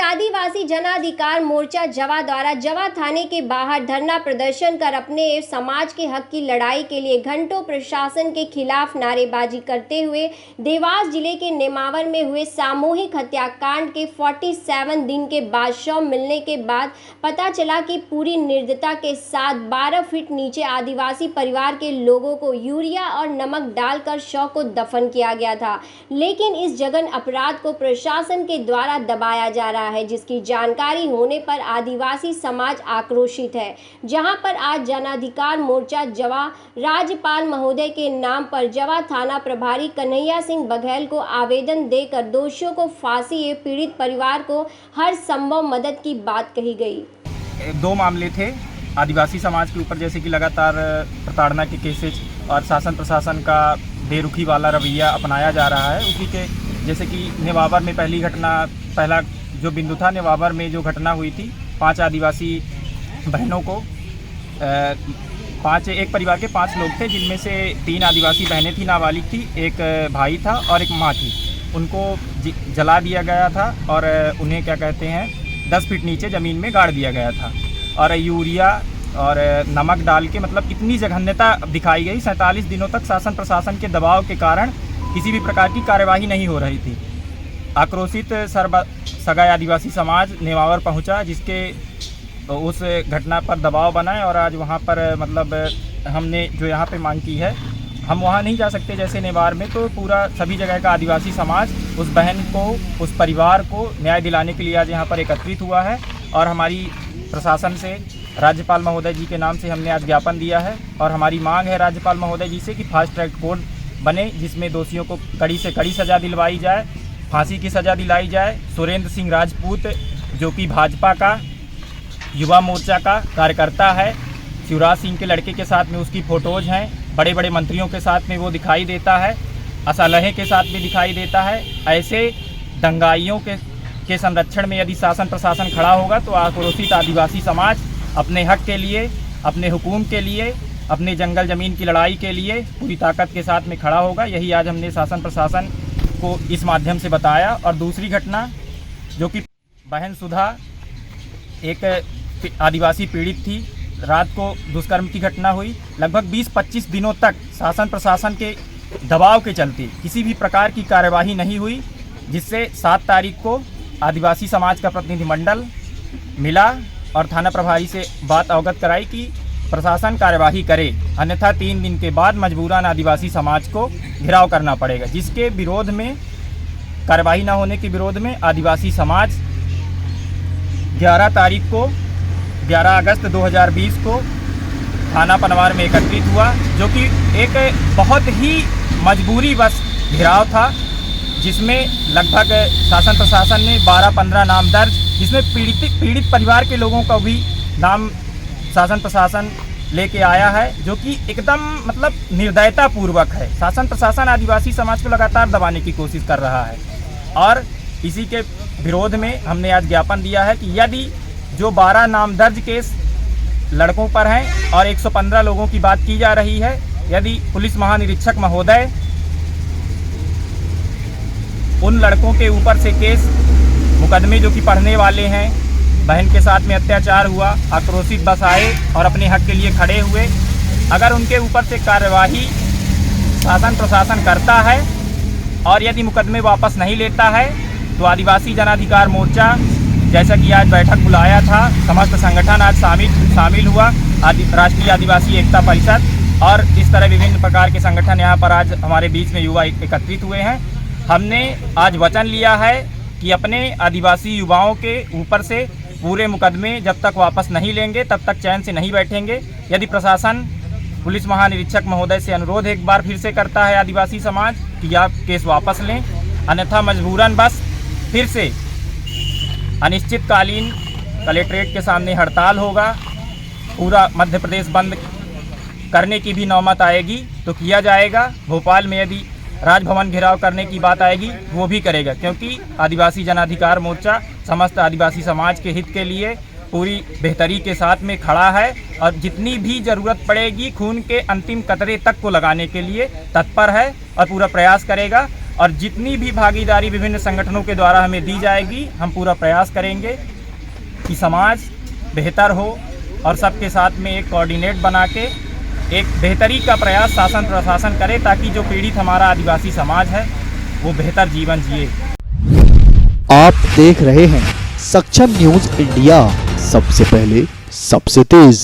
आदिवासी जन अधिकार मोर्चा जवा द्वारा जवा थाने के बाहर धरना प्रदर्शन कर अपने एवं समाज के हक की लड़ाई के लिए घंटों प्रशासन के खिलाफ नारेबाजी करते हुए देवास जिले के नेमावर में हुए सामूहिक हत्याकांड के 47 दिन के बाद शव मिलने के बाद पता चला कि पूरी निर्दयता के साथ 12 फीट नीचे आदिवासी परिवार के लोगों को यूरिया और नमक डालकर शव को दफन किया गया था। लेकिन इस जघन अपराध को प्रशासन के द्वारा दबाया जा रहा है, जिसकी जानकारी होने पर आदिवासी समाज आक्रोशित है। जहां पर आज जन अधिकार मोर्चा जवा राज्यपाल महोदय के नाम पर जवा थाना प्रभारी कन्हैया सिंह बघेल को आवेदन देकर दोषियों को फांसी एवं पीड़ित परिवार को हर संभव मदद की बात कही गई। दो मामले थे आदिवासी समाज के ऊपर, जैसे कि लगातार प्रताड़ना के केसेस और शासन प्रशासन का बेरुखी वाला रवैया अपनाया जा रहा है। उसी के जैसे कि नेमावर में पहला जो बिंदु था, नेमावर में जो घटना हुई थी, 5 आदिवासी बहनों को एक परिवार के 5 लोग थे, जिनमें से 3 आदिवासी बहनें थी, नाबालिग थी, एक भाई था और एक माँ थी। उनको जला दिया गया था और उन्हें 10 फीट नीचे ज़मीन में गाड़ दिया गया था और यूरिया और नमक डाल के, मतलब इतनी जघन्यता दिखाई गई। 47 दिनों तक शासन प्रशासन के दबाव के कारण किसी भी प्रकार की कार्यवाही नहीं हो रही थी। आक्रोशित सगाई आदिवासी समाज नेमावर पहुंचा, जिसके उस घटना पर दबाव बनाए और आज वहां पर हमने जो यहाँ पे मांग की है, हम वहाँ नहीं जा सकते जैसे नेमावर में, तो पूरा सभी जगह का आदिवासी समाज उस बहन को, उस परिवार को न्याय दिलाने के लिए आज यहाँ पर एकत्रित हुआ है। और हमारी प्रशासन से राज्यपाल महोदय जी के नाम से हमने आज ज्ञापन दिया है और हमारी मांग है राज्यपाल महोदय जी से कि फास्ट ट्रैक कोर्ट बने, जिसमें दोषियों को कड़ी से कड़ी सज़ा दिलवाई जाए, फांसी की सज़ा दिलाई जाए। सुरेंद्र सिंह राजपूत, जो कि भाजपा का युवा मोर्चा का कार्यकर्ता है, शिवराज सिंह के लड़के के साथ में उसकी फ़ोटोज़ हैं, बड़े बड़े मंत्रियों के साथ में वो दिखाई देता है, असलहे के साथ में दिखाई देता है। ऐसे दंगाइयों के संरक्षण में यदि शासन प्रशासन खड़ा होगा तो आक्रोशित आदिवासी समाज अपने हक के लिए, अपने हुकूम के लिए, अपने जंगल ज़मीन की लड़ाई के लिए पूरी ताकत के साथ में खड़ा होगा। यही आज हमने शासन प्रशासन को इस माध्यम से बताया। और दूसरी घटना, जो कि बहन सुधा एक आदिवासी पीड़ित थी, रात को दुष्कर्म की घटना हुई। लगभग 20-25 दिनों तक शासन प्रशासन के दबाव के चलते किसी भी प्रकार की कार्यवाही नहीं हुई, जिससे 7 तारीख को आदिवासी समाज का प्रतिनिधिमंडल मिला और थाना प्रभारी से बात अवगत कराई कि प्रशासन कार्यवाही करे, अन्यथा 3 दिन के बाद मजबूरन आदिवासी समाज को घेराव करना पड़ेगा। जिसके विरोध में, कार्यवाही न होने के विरोध में आदिवासी समाज 11 अगस्त 2020 को थाना पनवार में एकत्रित हुआ, जो कि एक बहुत ही मजबूरी बस घेराव था, जिसमें लगभग शासन प्रशासन ने 12-15 नाम दर्ज, जिसमें पीड़ित परिवार के लोगों का भी नाम शासन प्रशासन लेके आया है, जो कि एकदम निर्दयता पूर्वक है। शासन प्रशासन आदिवासी समाज को लगातार दबाने की कोशिश कर रहा है और इसी के विरोध में हमने आज ज्ञापन दिया है कि यदि जो 12 नाम दर्ज केस लड़कों पर हैं और 115 लोगों की बात की जा रही है, यदि पुलिस महानिरीक्षक महोदय उन लड़कों के ऊपर से केस मुकदमे जो कि पढ़ने वाले हैं, बहन के साथ में अत्याचार हुआ, आक्रोशित बस आए और अपने हक के लिए खड़े हुए, अगर उनके ऊपर से कार्यवाही शासन प्रशासन करता है और यदि मुकदमे वापस नहीं लेता है, तो आदिवासी जन अधिकार मोर्चा, जैसा कि आज बैठक बुलाया था, समस्त संगठन आज शामिल हुआ, राष्ट्रीय आदिवासी एकता परिषद और इस तरह विभिन्न प्रकार के संगठन यहाँ पर आज हमारे बीच में युवा एकत्रित हुए हैं। हमने आज वचन लिया है कि अपने आदिवासी युवाओं के ऊपर से पूरे मुकदमे जब तक वापस नहीं लेंगे तब तक चैन से नहीं बैठेंगे। यदि प्रशासन पुलिस महानिरीक्षक महोदय से अनुरोध एक बार फिर से करता है आदिवासी समाज कि आप केस वापस लें, अन्यथा मजबूरन बस फिर से अनिश्चितकालीन कलेक्ट्रेट के सामने हड़ताल होगा। पूरा मध्य प्रदेश बंद करने की भी नौबत आएगी तो किया जाएगा। भोपाल में यदि राजभवन घेराव करने की बात आएगी वो भी करेगा, क्योंकि आदिवासी जन अधिकार मोर्चा समस्त आदिवासी समाज के हित के लिए पूरी बेहतरी के साथ में खड़ा है और जितनी भी ज़रूरत पड़ेगी खून के अंतिम कतरे तक को लगाने के लिए तत्पर है और पूरा प्रयास करेगा। और जितनी भी भागीदारी विभिन्न संगठनों के द्वारा हमें दी जाएगी, हम पूरा प्रयास करेंगे कि समाज बेहतर हो और सबके साथ में एक कोऑर्डिनेट बना के एक बेहतरी का प्रयास शासन प्रशासन करे, ताकि जो पीड़ित हमारा आदिवासी समाज है वो बेहतर जीवन जिए। आप देख रहे हैं सक्षम न्यूज इंडिया, सबसे पहले सबसे तेज।